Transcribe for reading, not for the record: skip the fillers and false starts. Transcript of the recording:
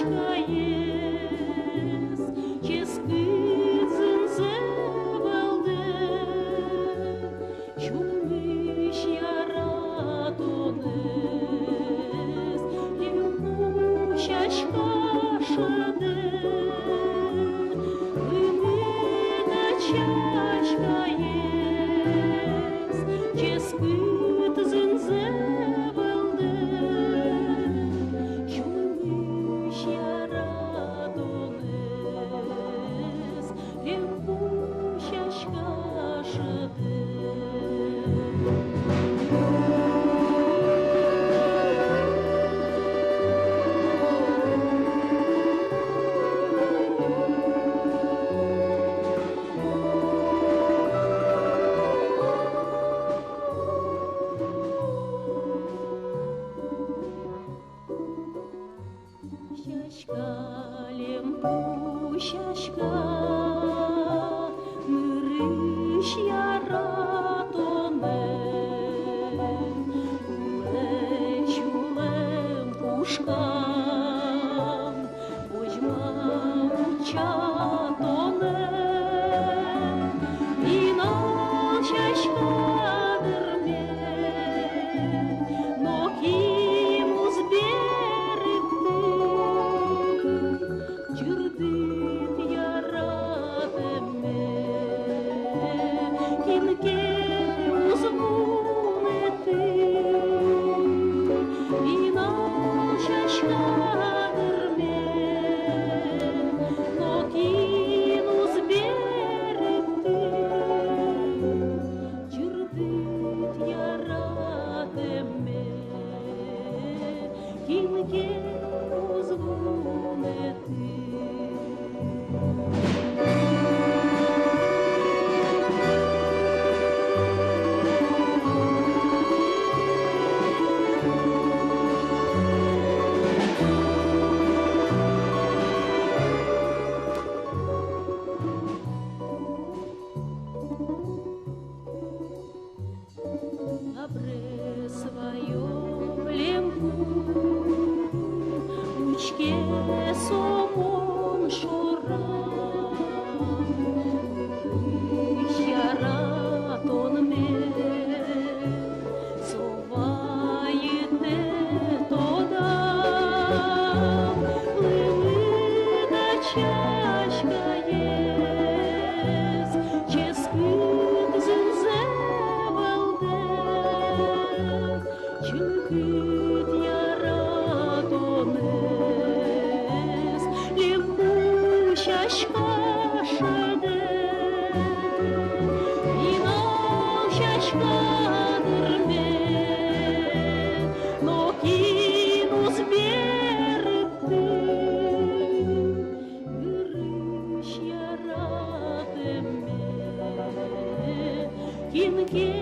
чашкаєс, ческидзин зевелде, чумиш яратонес, лівку чашкашаде, вимита чашкаєс, ческидзин зевелде, Şaşka, mırış yaratonem, uleçulem puşkam, bojma uçatonem, inan şaşkadır me, no kim uzberikti, Чурдит яратеме, кінке узвунити, і наша шкадерме, но кіну зберегти. Чурдит яратеме, кінке узвунити. Обре своем лемку, учке сомон шора, яратон ме, соваете тода, лымыда чашка есть, ческыт зензевелде, чынкыт яратонес, лемку шашкашаде, инал шашкадырме, но кину зберегти, гырыш яратеме, кинге